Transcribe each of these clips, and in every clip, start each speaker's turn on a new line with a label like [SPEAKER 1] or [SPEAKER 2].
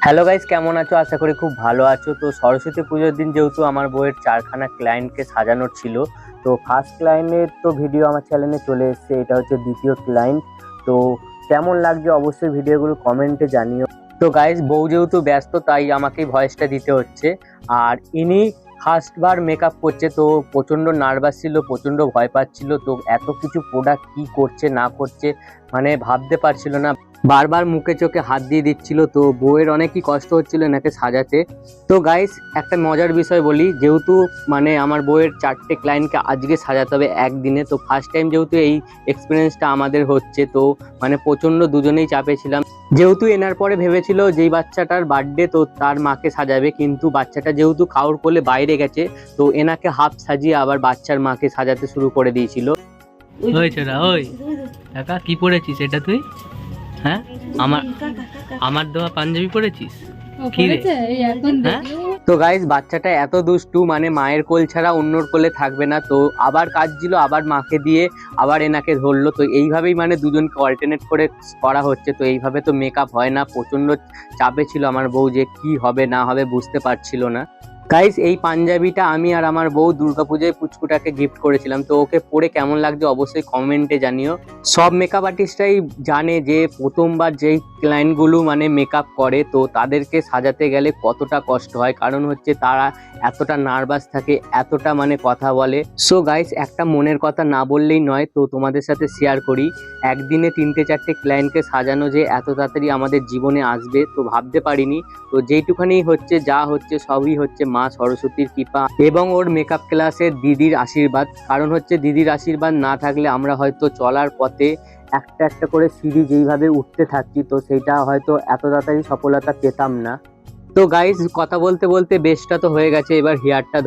[SPEAKER 1] Hello guys, কেমন আছো? আশা করি খুব ভালো আছো। তো সরস্বতী পুজোর দিন যেহেতু আমার বউয়ের 4খানা ক্লায়েন্টকে সাজানোর ছিল, তো ফার্স্ট ক্লায়েন্টের তো ভিডিও আমার চ্যানেলে চলে এসেছে। এটা হচ্ছে দ্বিতীয় ক্লায়েন্ট। তো কেমন লাগছে অবশ্যই ভিডিওগুলো কমেন্টে জানিও। তো গাইস, বউ যেহেতু ব্যস্ত তাই আমাকেই ভয়েসটা দিতে হচ্ছে। আর ইনি ফার্স্ট বার মেকআপ করছে, তো প্রচণ্ড নার্ভাস ছিল, প্রচণ্ড ভয় পাচ্ছিল। তো এত কিছু প্রোডাক্ট কি করছে না করছে মানে ভাবতে পারছিল না, বারবার মুখে চোখে হাত দিয়ে দিচ্ছিল। তো বউয়ের অনেকই কষ্ট হচ্ছিল এনাকে সাজাতে। তো গাইস, একটা মজার বিষয় বলি, যেহেতু মানে আমার বউয়ের 4টে ক্লায়েন্টকে আজকে সাজাতে হবে একদিনে, তো ফার্স্ট টাইম যেহেতু এই এক্সপিরিয়েন্সটা আমাদের হচ্ছে, তো মানে প্রচণ্ড দুজনেই চাপে ছিলাম। যেহেতু এনার পরে ভেবেছিল যেই বাচ্চাটার বার্থডে তো তার মাকে সাজাবে, কিন্তু বাচ্চাটা যেহেতু কাউর কোলে বাইরে গেছে, তো এনাকে হাফ সাজিয়ে আবার বাচ্চার মাকে সাজাতে শুরু করে দিয়েছিল।
[SPEAKER 2] হয়েছে না? ওই কাকা কি পরেছিস এটা তুই? হ্যাঁ, আমার আমার দেওয়া পাঞ্জাবি পরেছিস কি রে? হ্যাঁ,
[SPEAKER 1] তো গাইস, বাচ্চাটা এত দুষ্টু, মানে মায়ের কোল ছাড়া অন্যর কোলে থাকবে না। তো আবার কাজ ছিল, আবার মাকে দিয়ে আবার এনাকে ধরলো। তো এইভাবেই মানে দুজনকে অল্টারনেট করে করা হচ্ছে। তো এইভাবে তো মেকআপ হয় না। প্রচন্ড চাপে ছিল আমার বউ, যে কি হবে না হবে বুঝতে পারছিল না। গাইস, এই পাঞ্জাবিটা আমি আর আমার বউ দুর্গাপূজায় পুচকুটাকে গিফট করেছিলাম। তো ওকে পরে কেমন লাগছে অবশ্যই কমেন্টে জানিও। সব মেকআপ আর্টিস্টরাই জানে যে প্রথমবার যেই ক্লায়েন্টগুলো মানে মেকআপ করে, তো তাদেরকে সাজাতে গেলে কতটা কষ্ট হয়, কারণ হচ্ছে তারা এতটা নার্ভাস থাকে, এতটা মানে কথা বলে। সো গাইস, একটা মনের কথা না বললেই নয়, তো তোমাদের সাথে শেয়ার করি। একদিনে 3-4টে ক্লায়েন্টকে সাজানো যে এত তাড়াতাড়ি আমাদের জীবনে আসবে তো ভাবতে পারিনি। তো যেইটুখানি হচ্ছে, যা হচ্ছে সবই হচ্ছে মা সরস্বতীর কৃপা এবং ওর মেকআপ ক্লাসের দিদির আশীর্বাদ। কারণ হচ্ছে দিদির আশীর্বাদ না থাকলে আমরা হয়তো চলার পথে একটা একটা করে সিঁড়ি যেইভাবে উঠতে থাকছি, তো সেইটা হয়তো এত তাড়াতাড়ি সফলতা পেতাম না। তো গাইজ, কথা বলতে বলতে বেশটা তো হয়ে গেছে, এবার হেয়ারটা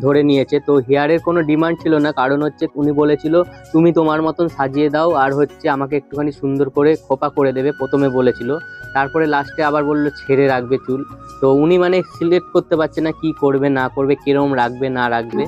[SPEAKER 1] ধরে নিয়েছে। তো হেয়ারের কোনো ডিমান্ড ছিল না, কারণ হচ্ছে উনি বলেছিল তুমি তোমার মতন সাজিয়ে দাও, আর হচ্ছে আমাকে একটুখানি সুন্দর করে খোপা করে দেবে, প্রথমে বলেছিল। তারপরে লাস্টে আবার বললো ছেড়ে রাখবে চুল। তো উনি মানে সিলেক্ট করতে পারছে না কি করবে না করবে, কিরম রাখবে না রাখবে।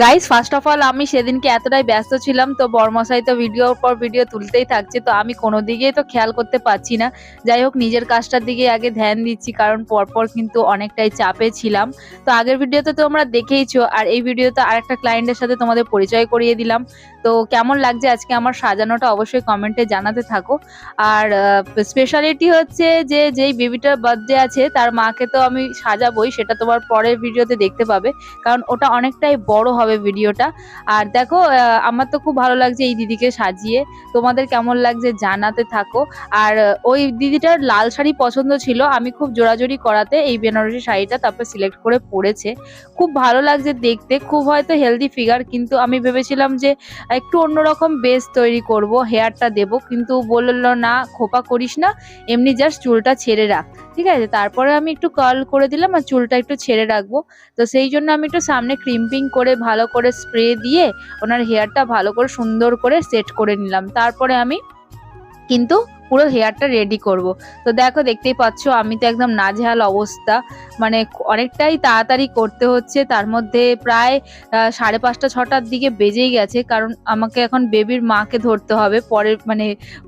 [SPEAKER 3] গাইস, ফার্স্ট অফ অল আমি সেদিনকে এতটাই ব্যস্ত ছিলাম, তো বরমশাই তো ভিডিওর পর ভিডিও তুলতেই থাকছে, তো আমি কোনো দিকেই তো খেয়াল করতে পারছি না। যাই হোক, নিজের কাজটার দিকে আগে ধ্যান দিচ্ছি, কারণ পরপর কিন্তু অনেকটাই চাপে ছিলাম। তো আগের ভিডিওতে তোমরা দেখেইছো, আর এই ভিডিওতে আরেকটা ক্লায়েন্টের সাথে তোমাদের পরিচয় করিয়ে দিলাম। তো কেমন লাগছে আজকে আমার সাজানোটা অবশ্যই কমেন্টে জানাতে থাকো। আর স্পেশালিটি হচ্ছে যে যেই বেবিটার বার্থডে আছে তার মাকে তো আমি সাজাবোই, সেটা তোমার পরের ভিডিওতে দেখতে পাবে, কারণ ওটা অনেকটাই বড় হবে ভিডিওটা। আর দেখো, আমার তো খুব ভালো লাগছে এই দিদিকে সাজিয়ে। তোমাদের কেমন লাগছে জানাতে থাকো। আর ওই দিদিটার লাল শাড়ি পছন্দ ছিল, আমি খুব জোরাজোরি করাতে এই বেনারসি শাড়িটা তারপর সিলেক্ট করে পরেছে। খুব ভালো লাগছে দেখতে, খুব হয়তো হেলদি ফিগার, কিন্তু আমি ভেবেছিলাম যে একটু অন্যরকম বেস তৈরি করব, হেয়ারটা দেব, কিন্তু বললো না খোপা করিস না, এমনি জাস্ট চুলটা ছেড়ে রাখ। ঠিক আছে, তারপরে আমি একটু কার্ল করে দিলাম আর চুলটা একটু ছেড়ে রাখবো। তো সেই জন্য আমি একটু সামনে ক্রিম্পিং করে ভালো করে স্প্রে দিয়ে ওনার হেয়ারটা ভালো করে সুন্দর করে সেট করে নিলাম। তারপরে আমি কিন্তু পুরো হেয়ারটা রেডি করব। তো দেখো, দেখতেই পাচ্ছ আমি তো একদম নাজেহাল অবস্থা, মানে অনেকটাই তাড়াতাড়ি করতে হচ্ছে। তার মধ্যে প্রায় 5:30-6টার দিকে বেজেই গেছে, কারণ আমাকে এখন বেবির মাকে ধরতে হবে।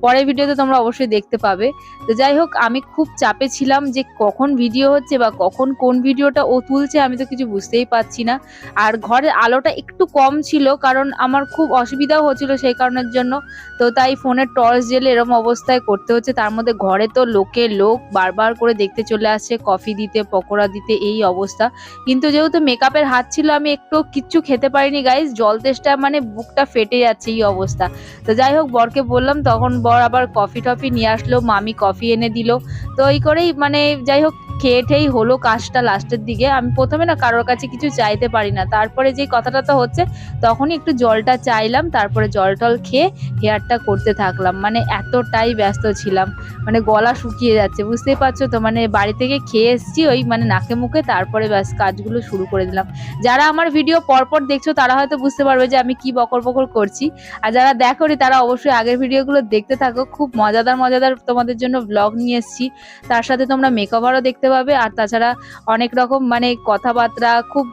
[SPEAKER 3] পরের ভিডিওতে তোমরা অবশ্যই দেখতে পাবে। তো যাই হোক, আমি খুব চাপে ছিলাম যে কখন ভিডিও হচ্ছে বা কখন কোন ভিডিওটা ও তুলছে, আমি তো কিছু বুঝতেই পারছি না। আর ঘরের আলোটা একটু কম ছিল, কারণ আমার খুব অসুবিধাও হচ্ছিল সেই কারণের জন্য। তো তাই ফোনের টর্চ জেলে এরম অবস্থায় করতে হচ্ছে। তার মধ্যে ঘরে তো লোক বারবার করে দেখতে চলে আসছে, কফি দিতে, পকোড়া দিতে, এই অবস্থা। কিন্তু যেহেতু মেকআপের হাত ছিল, আমি একটু কিচ্ছু খেতে পারিনি গাইস, জল তেষ্টা মানে বুকটা ফেটে যাচ্ছে এই অবস্থা। তো যাই হোক, বরকে বললাম, তখন বর আবার কফি টফি নিয়ে আসলো, মামি কফি এনে দিল। তো এই করেই মানে যাই হোক খেয়ে ঠেই হলো কাজটা লাস্টের দিকে। আমি প্রথমে না কারোর কাছে কিছু চাইতে পারি না, তারপরে যে কথাটা তো হচ্ছে তখনই একটু জলটা চাইলাম, তারপরে জল টল খেয়ে হেয়ারটা করতে থাকলাম। মানে এতটাই ব্যস্ত ছিলাম, মানে গলা শুকিয়ে যাচ্ছে, বুঝতেই পারছো তো। মানে বাড়ি থেকে খেয়ে এসেছি ওই মানে নাকে মুখে, তারপরে ব্যাস কাজগুলো শুরু করে দিলাম। যারা আমার ভিডিও পরপর দেখছো তারা হয়তো বুঝতে পারবে যে আমি কি বকর বকর করছি, আর যারা দেখোনি তারা অবশ্যই আগের ভিডিওগুলো দেখতে থাকো। খুব মজাদার মজাদার তোমাদের জন্য ব্লগ নিয়ে এসেছি, তার সাথে তোমরা মেকওভারও দেখতে পাবে। আর তাছাড়া অনেক রকম মানে কথাবার্তা, খুব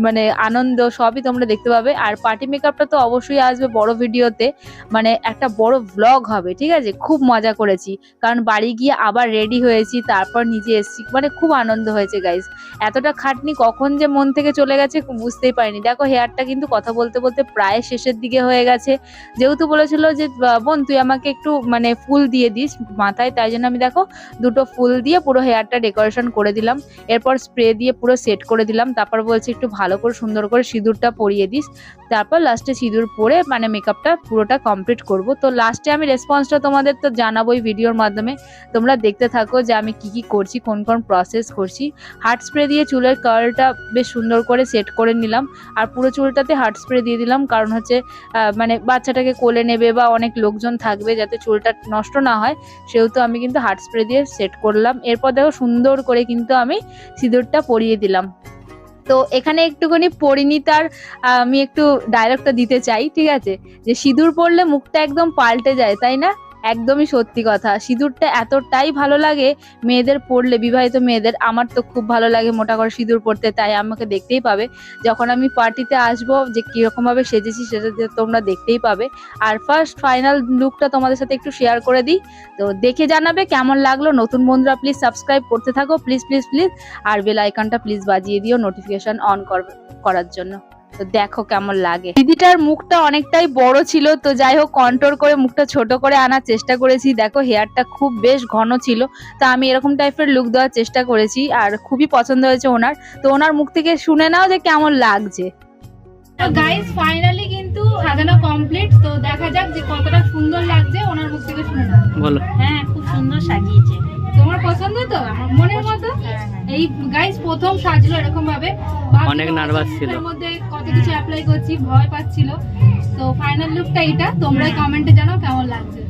[SPEAKER 3] মানে আনন্দ সবই তোমরা দেখতে পাবে। আর পার্টি মেকআপটা তো অবশ্যই আসবে বড় ভিডিওতে, মানে একটা বড় ভ্লগ হবে, ঠিক আছে। খুব মজা করেছি, কারণ বাড়ি গিয়ে আবার রেডি হয়েছি, তারপর নিজে এসেছি, মানে খুব আনন্দ হয়েছে গাইস। এতটা খাটনি কখন যে মন থেকে চলে গেছে বুঝতেই পারিনি। দেখো হেয়ারটা কিন্তু কথা বলতে বলতে প্রায় শেষের দিকে হয়ে গেছে। যেহেতু বলেছিল যে বোন তুই আমাকে একটু মানে ফুল দিয়ে দিস মাথায়, তাই জন্য আমি দেখো দুটো ফুল দিয়ে পুরো হেয়ারটা ডেকোরেশন করে দিলাম। এরপর স্প্রে দিয়ে পুরো সেট করে দিলাম। তারপর বলছি একটু ভালো করে সুন্দর করে সিঁদুরটা পরিয়ে দিস। তারপর লাস্টে সিঁদুর পরে মানে মেকআপটা পুরোটা কমপ্লিট করব। তো লাস্টে আমি রেসপন্সটা তোমাদের তো জানাবোই ভিডিওর মাধ্যমে, তোমরা দেখতে থাকো যে আমি কি কি করছি, কোন কোন প্রসেস করছি। হার্ট স্প্রে দিয়ে চুলের কার্লটা বেশ সুন্দর করে সেট করে নিলাম। আর পুরো চুলটাতে হার্ট স্প্রে দিয়ে দিলাম, কারণ হচ্ছে মানে বাচ্চাটাকে কোলে নেবে বা অনেক লোকজন থাকবে, যাতে চুলটা নষ্ট না হয়, সেহেতু আমি কিন্তু হার্ট স্প্রে দিয়ে সেট করলাম। এরপর দেখো সুন্দর করে কিন্তু আমি সিঁদুরটা পরিয়ে দিলাম। তো এখানে একটুখানি পরিণীতার আমি একটু ডায়লগটা দিতে চাই, ঠিক আছে, যে সিঁদুর পরলে মুখটা একদম পাল্টে যায়, তাই না? একদমই সত্যি কথা। সিঁদুরটা এতটাই ভালো লাগে মেয়েদের পরলে, বিবাহিত মেয়েদের। আমার তো খুব ভালো লাগে মোটা করে সিঁদুর পরতে, তাই আমাকে দেখতেই পাবে যখন আমি পার্টিতে আসবো যে কিরকম ভাবে সেজেছি, সেটা তোমরা দেখতেই পাবে। আর ফার্স্ট ফাইনাল লুকটা তোমাদের সাথে একটু শেয়ার করে দিই, তো দেখে জানাবে কেমন লাগলো। নতুন বন্ধুরা প্লিজ সাবস্ক্রাইব করতে থাকো, প্লিজ প্লিজ প্লিজ। আর বেল আইকনটা প্লিজ বাজিয়ে দিও নোটিফিকেশন অন করার জন্য। তো দেখো কেমন লাগে। দিদিটার মুখটা অনেকটাই বড় ছিল, তো যাই হোক কন্ট্রোল করে মুখটা ছোট করে আনার চেষ্টা করেছি। দেখো হেয়ারটা খুব বেশ ঘন ছিল, তো আমি এরকম টাইপের লুক দেওয়ার চেষ্টা করেছি, আর খুবই পছন্দ হয়েছে ওনার। তো ওনার মুখ থেকে শুনে নাও যে কেমন লাগছে।
[SPEAKER 4] তো গাইস ফাইনালি কিন্তু সাজানো কমপ্লিট, তো দেখা যাক যে কতটা সুন্দর লাগছে, ওনার মুখ থেকে শুনে নাও।
[SPEAKER 2] বলো।
[SPEAKER 4] হ্যাঁ খুব সুন্দর সাজিয়েছে। তোমার পছন্দ তো? আমার মনের মতো। এই গাইস প্রথম সাজলো এরকম ভাবে,
[SPEAKER 2] অনেক নার্ভাস ছিল,
[SPEAKER 4] এর মধ্যে কত কিছু অ্যাপ্লাই করছি, ভয় পাচ্ছিল। তো ফাইনাল লুকটা এটা, তোমরা কমেন্টে জানাও কেমন লাগছে।